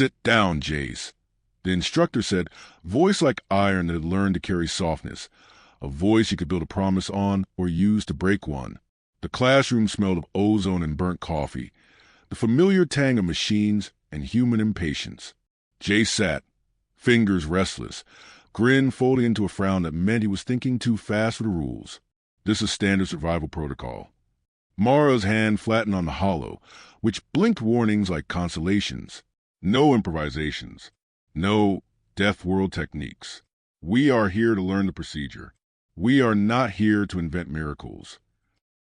"Sit down, Jace," the instructor said, voice like iron that had learned to carry softness, a voice you could build a promise on or use to break one. The classroom smelled of ozone and burnt coffee, the familiar tang of machines and human impatience. Jace sat, fingers restless, grin folding into a frown that meant he was thinking too fast for the rules. This is standard survival protocol. Mara's hand flattened on the hollow, which blinked warnings like constellations. No improvisations. No Deathworld techniques. We are here to learn the procedure. We are not here to invent miracles.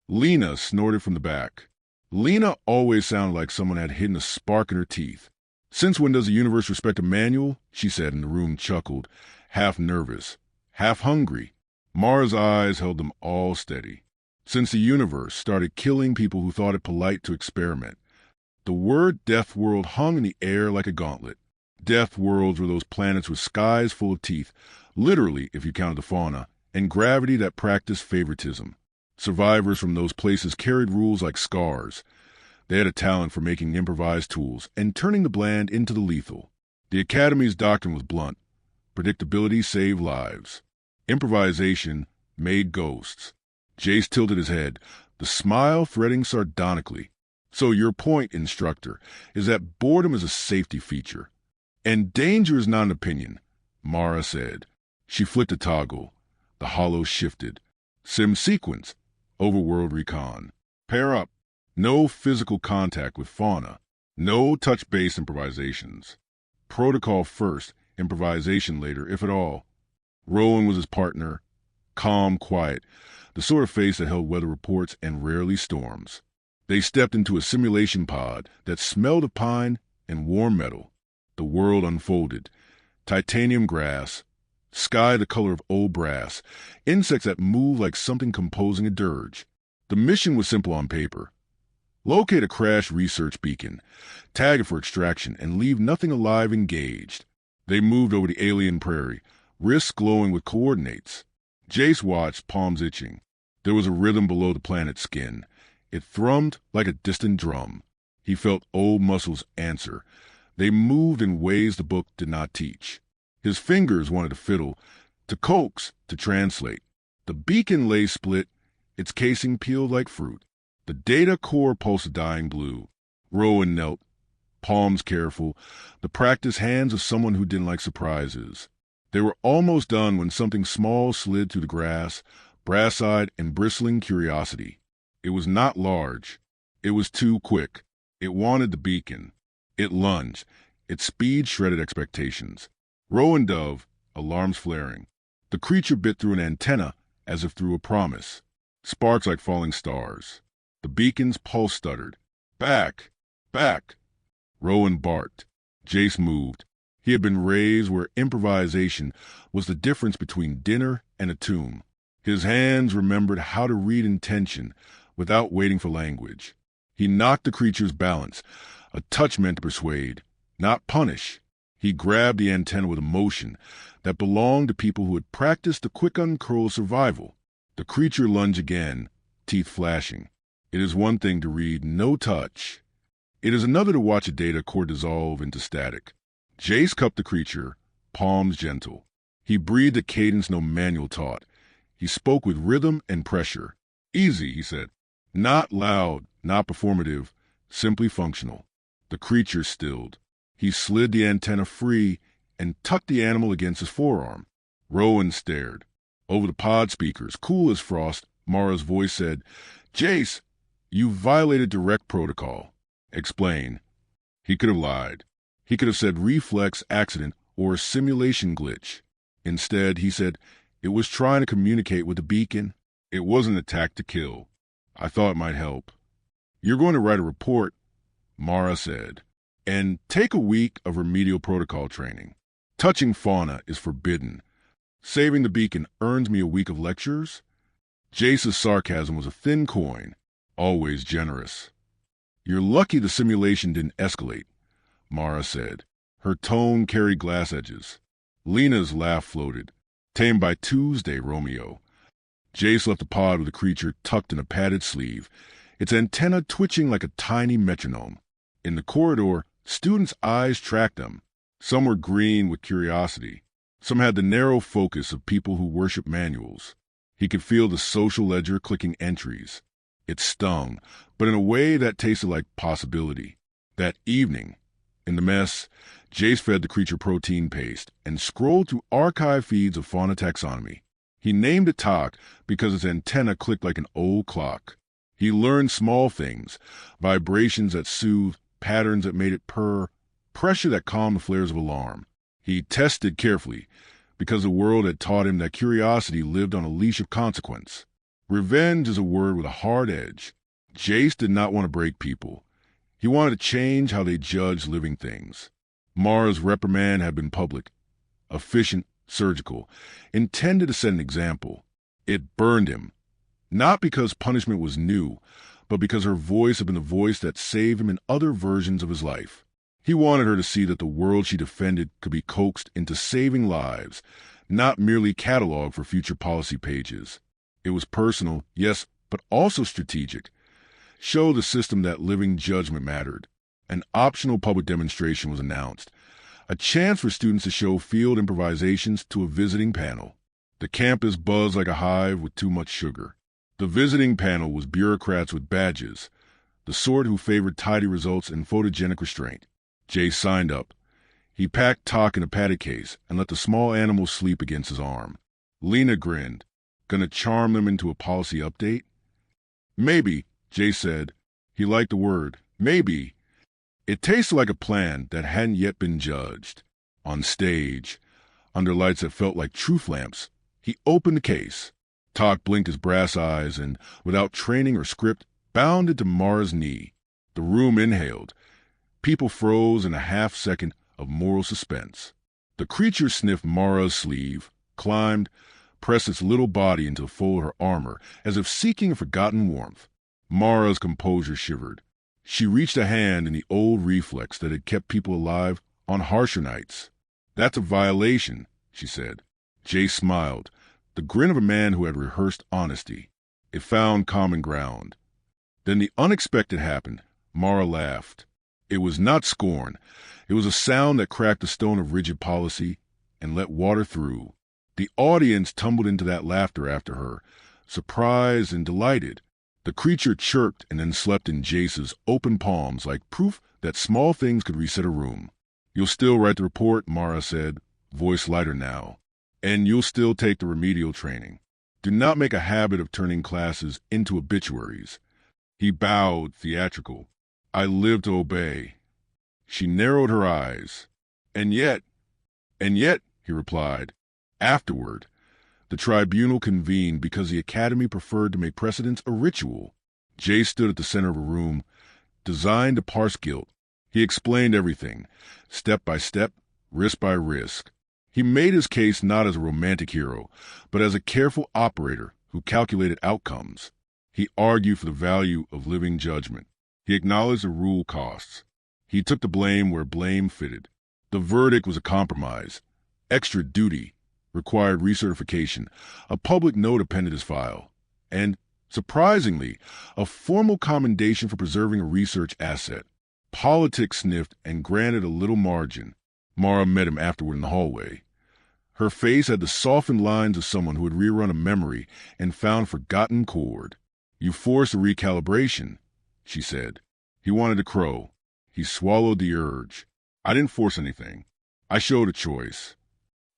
Lena snorted from the back. Lena always sounded like someone had hidden a spark in her teeth. "Since when does the universe respect a manual?" she said, and the room chuckled, half nervous, half hungry. Mara's eyes held them all steady. "Since the universe started killing people who thought it polite to experiment." The word Deathworld hung in the air like a gauntlet. Deathworlds were those planets with skies full of teeth, literally if you counted the fauna, and gravity that practiced favoritism. Survivors from those places carried rules like scars. They had a talent for making improvised tools and turning the bland into the lethal. The Academy's doctrine was blunt. Predictability saved lives. Improvisation made ghosts. Jace tilted his head, the smile threading sardonically. "So your point, instructor, is that boredom is a safety feature. And danger is not an opinion," Mara said. She flicked a toggle. The hollow shifted. "Sim sequence. Overworld recon. Pair up. No physical contact with fauna. No touch-based improvisations. Protocol first, improvisation later, if at all." Rowan was his partner. Calm, quiet, the sort of face that held weather reports and rarely storms. They stepped into a simulation pod that smelled of pine and warm metal. The world unfolded. Titanium grass, sky the color of old brass, insects that moved like something composing a dirge. The mission was simple on paper. Locate a crashed research beacon, tag it for extraction, and leave nothing alive engaged. They moved over the alien prairie, wrists glowing with coordinates. Jace watched, palms itching. There was a rhythm below the planet's skin. It thrummed like a distant drum. He felt old muscles answer. They moved in ways the book did not teach. His fingers wanted to fiddle, to coax, to translate. The beacon lay split, its casing peeled like fruit. The data core pulsed a dying blue. Rowan knelt, palms careful, the practiced hands of someone who didn't like surprises. They were almost done when something small slid through the grass, brass-eyed and bristling curiosity. It was not large. It was too quick. It wanted the beacon. It lunged. Its speed shredded expectations. Rowan dove, alarms flaring. The creature bit through an antenna as if through a promise. Sparks like falling stars. The beacon's pulse stuttered. "Back! Back!" Rowan barked. Jace moved. He had been raised where improvisation was the difference between dinner and a tomb. His hands remembered how to read intention without waiting for language. He knocked the creature's balance. A touch meant to persuade, not punish. He grabbed the antenna with a motion that belonged to people who had practiced the quick uncurl of survival. The creature lunged again, teeth flashing. It is one thing to read no touch. It is another to watch a data core dissolve into static. Jace cupped the creature, palms gentle. He breathed a cadence no manual taught. He spoke with rhythm and pressure. "Easy," he said. Not loud, not performative, simply functional. The creature stilled. He slid the antenna free and tucked the animal against his forearm. Rowan stared. Over the pod speakers, cool as frost, Mara's voice said, "Jace, you violated direct protocol." "Explain." He could have lied. He could have said reflex accident or simulation glitch. Instead, he said, "It was trying to communicate with the beacon. It wasn't attacked to kill. I thought it might help." "You're going to write a report," Mara said, "and take a week of remedial protocol training. Touching fauna is forbidden. Saving the beacon earns me a week of lectures." Jace's sarcasm was a thin coin, always generous. "You're lucky the simulation didn't escalate," Mara said. Her tone carried glass edges. Lena's laugh floated. "Tamed by Tuesday, Romeo." Jace left the pod with the creature tucked in a padded sleeve, its antenna twitching like a tiny metronome. In the corridor, Students' eyes tracked them. Some were green with curiosity. Some had the narrow focus of people who worship manuals. He could feel the social ledger clicking entries. It stung, but in a way that tasted like possibility. That evening, in the mess, Jace fed the creature protein paste and scrolled through archive feeds of fauna taxonomy. He named it Tok because its antenna clicked like an old clock. He learned small things, vibrations that soothed, patterns that made it purr, pressure that calmed the flares of alarm. He tested carefully, because the world had taught him that curiosity lived on a leash of consequence. Revenge is a word with a hard edge. Jace did not want to break people. He wanted to change how they judged living things. Mara's reprimand had been public, efficient, surgical, intended to set an example. It burned him, not because punishment was new, but because her voice had been the voice that saved him in other versions of his life. He wanted her to see that the world she defended could be coaxed into saving lives, not merely cataloged for future policy pages. It was personal, yes, but also strategic. Show the system that living judgment mattered. An optional public demonstration was announced, a chance for students to show field improvisations to a visiting panel. The campus buzzed like a hive with too much sugar. The visiting panel was bureaucrats with badges, the sort who favored tidy results and photogenic restraint. Jay signed up. He packed Tok in a padded case and let the small animal sleep against his arm. Lena grinned. Gonna charm them into a policy update? Maybe, Jay said. He liked the word, maybe. It tasted like a plan that hadn't yet been judged. On stage, under lights that felt like truth lamps, he opened the case. Tok blinked his brass eyes and, without training or script, bounded to Mara's knee. The room inhaled. People froze in a half-second of moral suspense. The creature sniffed Mara's sleeve, climbed, pressed its little body into the fold of her armor as if seeking a forgotten warmth. Mara's composure shivered. She reached a hand in the old reflex that had kept people alive on harsher nights. That's a violation, she said. Jay smiled, the grin of a man who had rehearsed honesty. It found common ground. Then the unexpected happened. Mara laughed. It was not scorn. It was a sound that cracked the stone of rigid policy and let water through. The audience tumbled into that laughter after her, surprised and delighted. The creature chirped and then slept in Jace's open palms like proof that small things could reset a room. You'll still write the report, Mara said, voice lighter now. And you'll still take the remedial training. Do not make a habit of turning classes into obituaries. He bowed, theatrical. I live to obey. She narrowed her eyes. And yet, he replied. Afterward, the tribunal convened because the academy preferred to make precedence a ritual. Jay stood at the center of a room, designed to parse guilt. He explained everything, step by step, risk by risk. He made his case not as a romantic hero, but as a careful operator who calculated outcomes. He argued for the value of living judgment. He acknowledged the rule costs. He took the blame where blame fitted. The verdict was a compromise. Extra duty, required recertification, a public note appended his file, and, surprisingly, a formal commendation for preserving a research asset. Politics sniffed and granted a little margin. Mara met him afterward in the hallway. Her face had the softened lines of someone who had rerun a memory and found forgotten chord. You forced a recalibration, she said. He wanted to crow. He swallowed the urge. I didn't force anything. I showed a choice.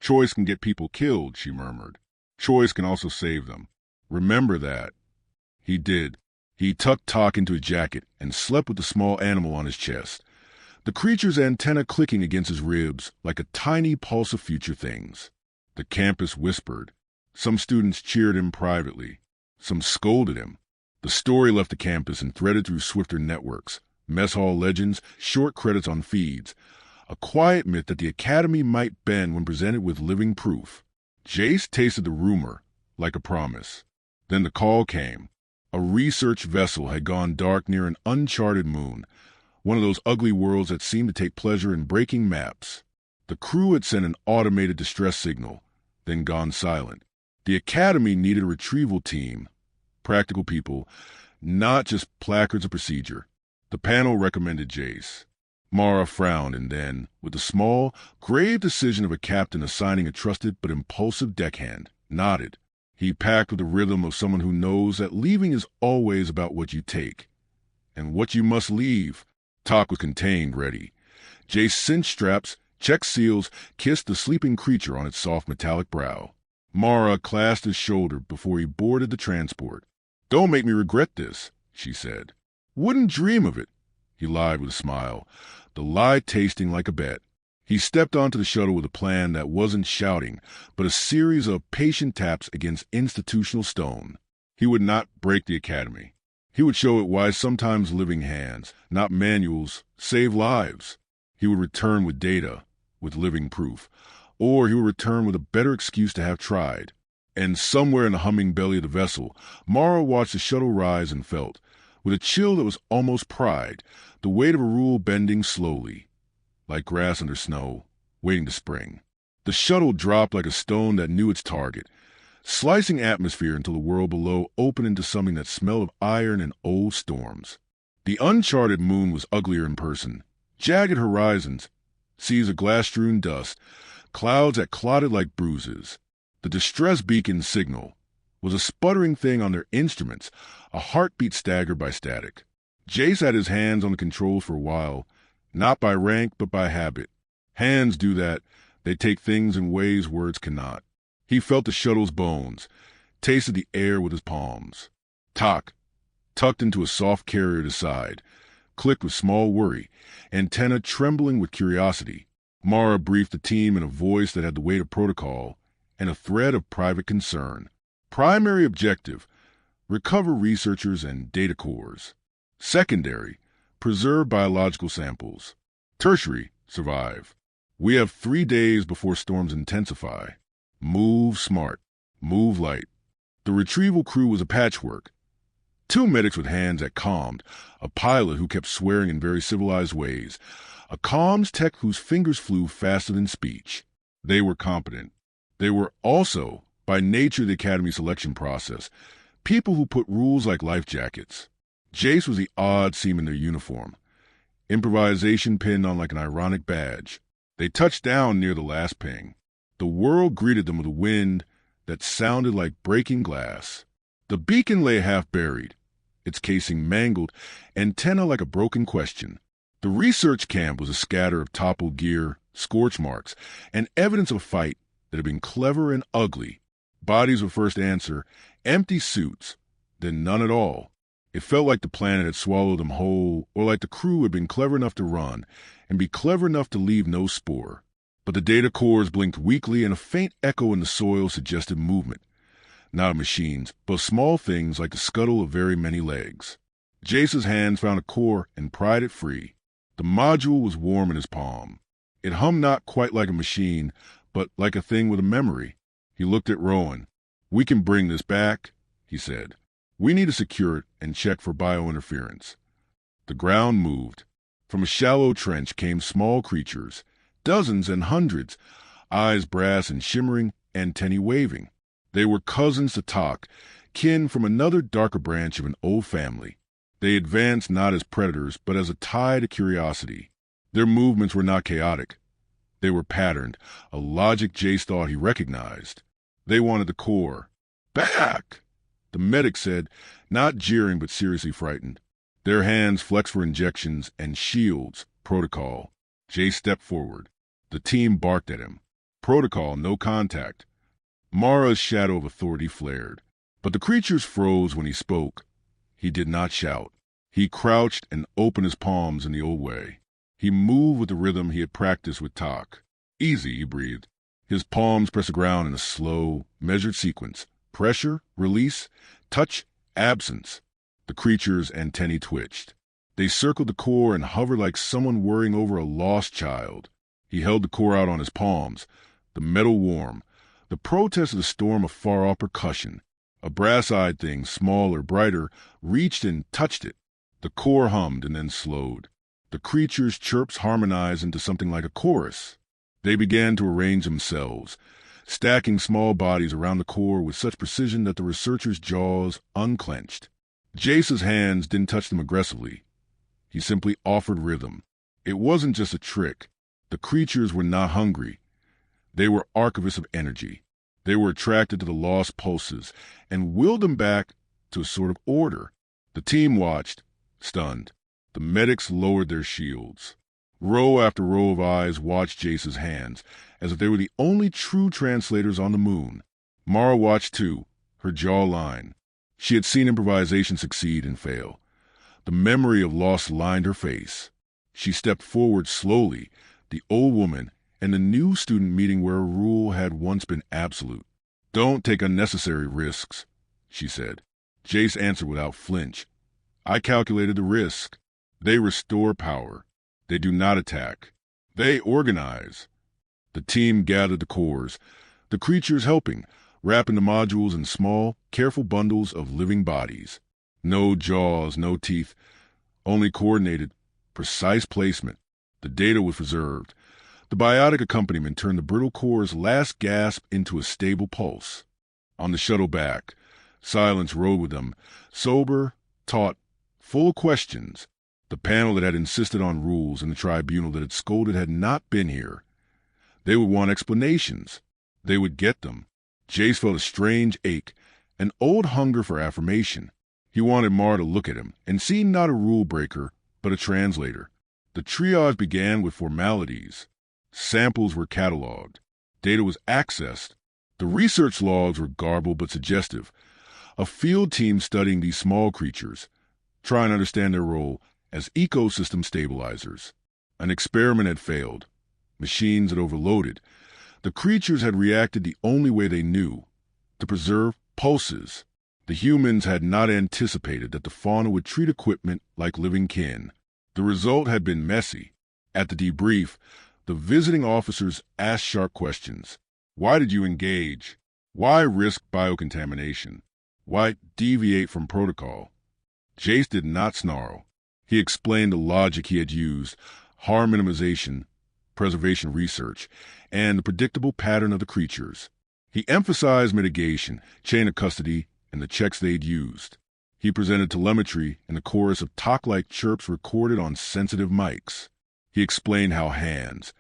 Choice can get people killed, she murmured. Choice can also save them. Remember that. He did. He tucked Tok into a jacket and slept with the small animal on his chest, the creature's antenna clicking against his ribs like a tiny pulse of future things. The campus whispered. Some students cheered him privately. Some scolded him. The story left the campus and threaded through swifter networks, mess hall legends, short credits on feeds, a quiet myth that the academy might bend when presented with living proof. Jace tasted the rumor, like a promise. Then the call came. A research vessel had gone dark near an uncharted moon, one of those ugly worlds that seemed to take pleasure in breaking maps. The crew had sent an automated distress signal, then gone silent. The academy needed a retrieval team, practical people, not just placards of procedure. The panel recommended Jace. Mara frowned and then, with the small, grave decision of a captain assigning a trusted but impulsive deckhand, nodded. He packed with the rhythm of someone who knows that leaving is always about what you take. And what you must leave. Talk was contained, ready. Jace cinched straps, checked seals, kissed the sleeping creature on its soft metallic brow. Mara clasped his shoulder before he boarded the transport. "Don't make me regret this," she said. "Wouldn't dream of it." He lied with a smile, the lie tasting like a bet. He stepped onto the shuttle with a plan that wasn't shouting, but a series of patient taps against institutional stone. He would not break the academy. He would show it why sometimes living hands, not manuals, save lives. He would return with data, with living proof, or he would return with a better excuse to have tried. And somewhere in the humming belly of the vessel, Mara watched the shuttle rise and felt, with a chill that was almost pride, the weight of a rule bending slowly, like grass under snow, waiting to spring. The shuttle dropped like a stone that knew its target, slicing atmosphere until the world below opened into something that smelled of iron and old storms. The uncharted moon was uglier in person. Jagged horizons, seas of glass-strewn dust, clouds that clotted like bruises. The distress beacon signal was a sputtering thing on their instruments, a heartbeat staggered by static. Jace had his hands on the controls for a while, not by rank but by habit. Hands do that. They take things in ways words cannot. He felt the shuttle's bones, tasted the air with his palms. Talk, tucked into a soft carrier at his side, clicked with small worry, antenna trembling with curiosity. Mara briefed the team in a voice that had the weight of protocol and a thread of private concern. Primary objective, recover researchers and data cores. Secondary, preserve biological samples. Tertiary, survive. We have 3 days before storms intensify. Move smart. Move light. The retrieval crew was a patchwork. 2 medics with hands that calmed, a pilot who kept swearing in very civilized ways, a comms tech whose fingers flew faster than speech. They were competent. They were also, by nature, the academy selection process, people who put rules like life jackets. Jace was the odd seam in their uniform, improvisation pinned on like an ironic badge. They touched down near the last ping. The world greeted them with a wind that sounded like breaking glass. The beacon lay half buried, its casing mangled, antenna like a broken question. The research camp was a scatter of toppled gear, scorch marks, and evidence of a fight that had been clever and ugly. Bodies were first answer, empty suits, then none at all. It felt like the planet had swallowed them whole, or like the crew had been clever enough to run, and be clever enough to leave no spore. But the data cores blinked weakly, and a faint echo in the soil suggested movement. Not of machines, but small things like the scuttle of very many legs. Jace's hands found a core and pried it free. The module was warm in his palm. It hummed not quite like a machine, but like a thing with a memory. He looked at Rowan. "We can bring this back," he said. "We need to secure it and check for biointerference." The ground moved. From a shallow trench came small creatures, dozens and hundreds, eyes brass and shimmering, antennae waving. They were cousins to Talk, kin from another darker branch of an old family. They advanced not as predators, but as a tie to curiosity. Their movements were not chaotic. They were patterned, a logic Jace thought he recognized. They wanted the core. "Back!" the medic said, not jeering but seriously frightened. Their hands flexed for injections and shields, protocol. Jace stepped forward. The team barked at him. Protocol, no contact. Mara's shadow of authority flared. But the creatures froze when he spoke. He did not shout. He crouched and opened his palms in the old way. He moved with the rhythm he had practiced with Talk. "Easy," he breathed. His palms pressed the ground in a slow, measured sequence. Pressure, release, touch, absence. The creature's antennae twitched. They circled the core and hovered like someone worrying over a lost child. He held the core out on his palms, the metal warm, the protest of the storm of far-off percussion. A brass-eyed thing, smaller, brighter, reached and touched it. The core hummed and then slowed. The creature's chirps harmonized into something like a chorus. They began to arrange themselves, stacking small bodies around the core with such precision that the researcher's jaws unclenched. Jace's hands didn't touch them aggressively. He simply offered rhythm. It wasn't just a trick. The creatures were not hungry. They were archivists of energy. They were attracted to the lost pulses and willed them back to a sort of order. The team watched, stunned. The medics lowered their shields. Row after row of eyes watched Jace's hands, as if they were the only true translators on the moon. Mara watched too, her jaw line. She had seen improvisation succeed and fail. The memory of loss lined her face. She stepped forward slowly, the old woman and the new student meeting where a rule had once been absolute. "Don't take unnecessary risks," she said. Jace answered without flinch. "I calculated the risk. They restore power. They do not attack. They organize." The team gathered the cores, the creatures helping, wrapping the modules in small, careful bundles of living bodies. No jaws, no teeth, only coordinated, precise placement. The data was preserved. The biotic accompaniment turned the brittle core's last gasp into a stable pulse. On the shuttle back, silence rode with them, sober, taut, full of questions. The panel that had insisted on rules and the tribunal that had scolded had not been here. They would want explanations. They would get them. Jace felt a strange ache, an old hunger for affirmation. He wanted Mara to look at him and see not a rule breaker, but a translator. The triage began with formalities. Samples were cataloged. Data was accessed. The research logs were garbled but suggestive. A field team studying these small creatures, trying to understand their role as ecosystem stabilizers. An experiment had failed. Machines had overloaded. The creatures had reacted the only way they knew, to preserve pulses. The humans had not anticipated that the fauna would treat equipment like living kin. The result had been messy. At the debrief, the visiting officers asked sharp questions. Why did you engage? Why risk biocontamination? Why deviate from protocol? Jace did not snarl. He explained the logic he had used, harm minimization, preservation research, and the predictable pattern of the creatures. He emphasized mitigation, chain of custody, and the checks they'd used. He presented telemetry and the chorus of talk-like chirps recorded on sensitive mics. He explained how hands,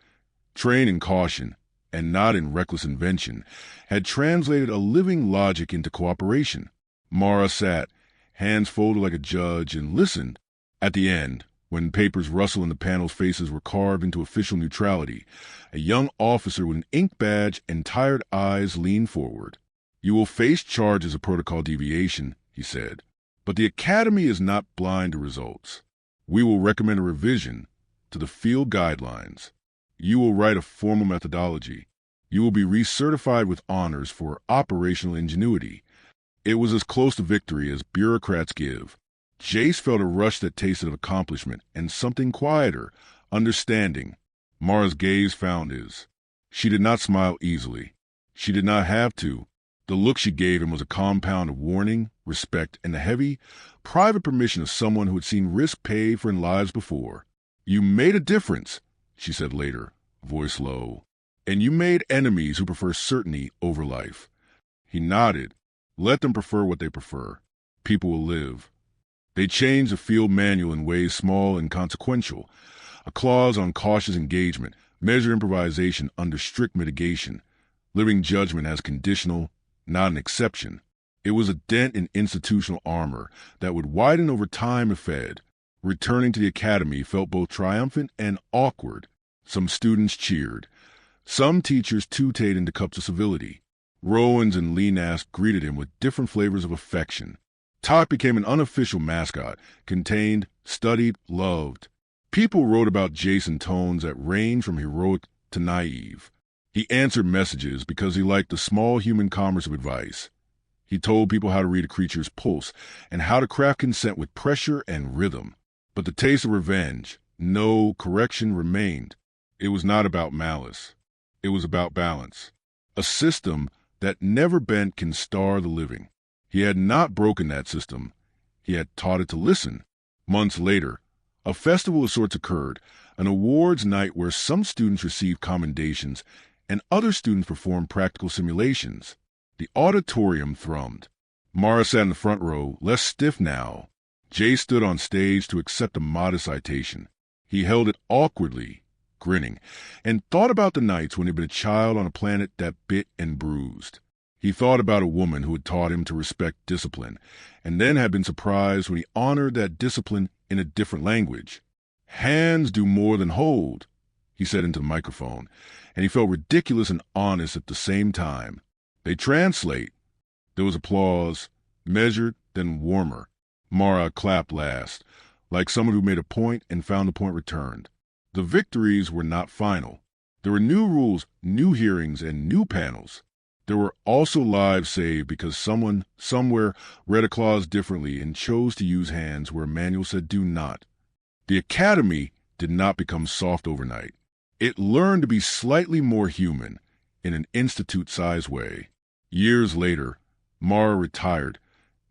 trained in caution and not in reckless invention, had translated a living logic into cooperation. Mara sat, hands folded like a judge, and listened. At the end, when papers rustled and the panel's faces were carved into official neutrality, a young officer with an ink badge and tired eyes leaned forward. "You will face charges of protocol deviation," he said. "But the Academy is not blind to results. We will recommend a revision to the field guidelines. You will write a formal methodology. You will be recertified with honors for operational ingenuity." It was as close to victory as bureaucrats give. Jace felt a rush that tasted of accomplishment and something quieter, understanding. Mara's gaze found his. She did not smile easily. She did not have to. The look she gave him was a compound of warning, respect, and the heavy, private permission of someone who had seen risk paid for in lives before. "You made a difference," she said later, voice low. "And you made enemies who prefer certainty over life." He nodded. "Let them prefer what they prefer. People will live." They changed the field manual in ways small and consequential. A clause on cautious engagement, measured improvisation under strict mitigation, living judgment as conditional, not an exception. It was a dent in institutional armor that would widen over time if fed. Returning to the academy felt both triumphant and awkward. Some students cheered. Some teachers tooted into cups of civility. Rowans and Lenas greeted him with different flavors of affection. Talk became an unofficial mascot, contained, studied, loved. People wrote about Jace in tones that ranged from heroic to naive. He answered messages because he liked the small human commerce of advice. He told people how to read a creature's pulse and how to craft consent with pressure and rhythm. But the taste of revenge, no correction, remained. It was not about malice. It was about balance. A system that never bent can star the living. He had not broken that system. He had taught it to listen. Months later, a festival of sorts occurred, an awards night where some students received commendations and other students performed practical simulations. The auditorium thrummed. Mara sat in the front row, less stiff now. Jace stood on stage to accept a modest citation. He held it awkwardly, grinning, and thought about the nights when he'd been a child on a planet that bit and bruised. He thought about a woman who had taught him to respect discipline, and then had been surprised when he honored that discipline in a different language. "Hands do more than hold," he said into the microphone, and he felt ridiculous and honest at the same time. "They translate." There was applause, measured, then warmer. Mara clapped last, like someone who made a point and found the point returned. The victories were not final. There were new rules, new hearings, and new panels. There were also lives saved because someone, somewhere, read a clause differently and chose to use hands where a manual said do not. The Academy did not become soft overnight. It learned to be slightly more human, in an institute-sized way. Years later, Mara retired,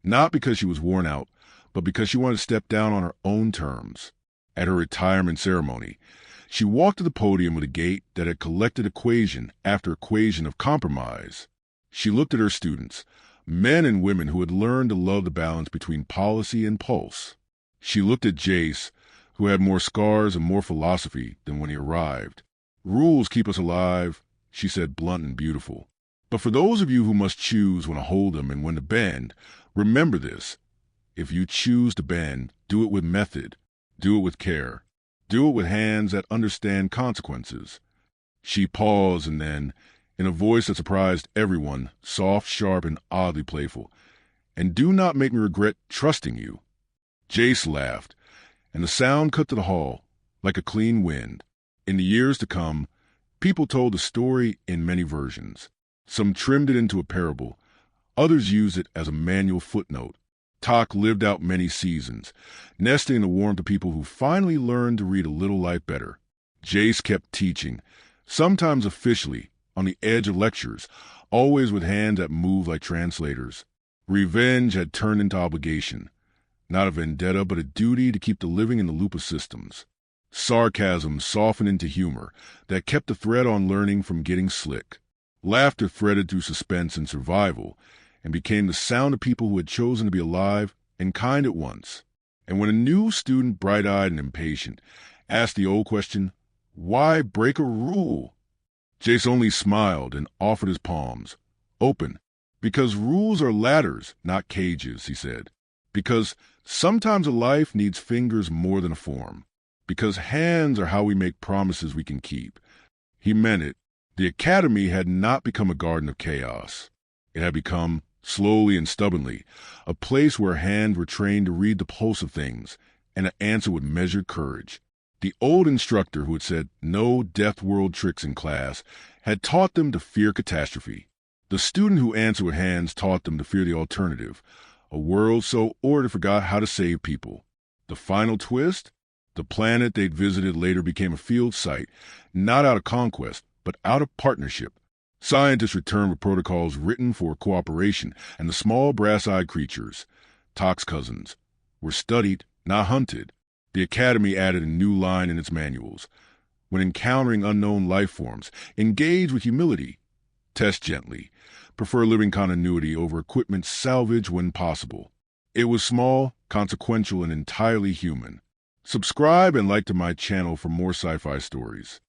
not because she was worn out, but because she wanted to step down on her own terms. At her retirement ceremony, she walked to the podium with a gait that had collected equation after equation of compromise. She looked at her students, men and women who had learned to love the balance between policy and pulse. She looked at Jace, who had more scars and more philosophy than when he arrived. "Rules keep us alive," she said, blunt and beautiful. "But for those of you who must choose when to hold them and when to bend, remember this. If you choose to bend, do it with method. Do it with care. Do it with hands that understand consequences." She paused and then, in a voice that surprised everyone, soft, sharp, and oddly playful, "And do not make me regret trusting you." Jace laughed, and the sound cut to the hall, like a clean wind. In the years to come, people told the story in many versions. Some trimmed it into a parable. Others used it as a manual footnote. Talk lived out many seasons, nesting in the warmth of people who finally learned to read a little life better. Jace kept teaching, sometimes officially, on the edge of lectures, always with hands that moved like translators. Revenge had turned into obligation. Not a vendetta, but a duty to keep the living in the loop of systems. Sarcasm softened into humor that kept the thread on learning from getting slick. Laughter threaded through suspense and survival, and became the sound of people who had chosen to be alive and kind at once. And when a new student, bright-eyed and impatient, asked the old question, "Why break a rule?" Jace only smiled and offered his palms. "Open. Because rules are ladders, not cages," he said. "Because sometimes a life needs fingers more than a form. Because hands are how we make promises we can keep." He meant it. The Academy had not become a garden of chaos. It had become, slowly and stubbornly, a place where hands were trained to read the pulse of things and to answer with measured courage. The old instructor who had said no Deathworld tricks in class had taught them to fear catastrophe. The student who answered with hands taught them to fear the alternative, a world so ordered forgot how to save people. The final twist? The planet they'd visited later became a field site, not out of conquest, but out of partnership. Scientists returned with protocols written for cooperation, and the small brass-eyed creatures, Tok's cousins, were studied, not hunted. The Academy added a new line in its manuals. When encountering unknown life forms, engage with humility. Test gently. Prefer living continuity over equipment salvage when possible. It was small, consequential, and entirely human. Subscribe and like to my channel for more sci-fi stories.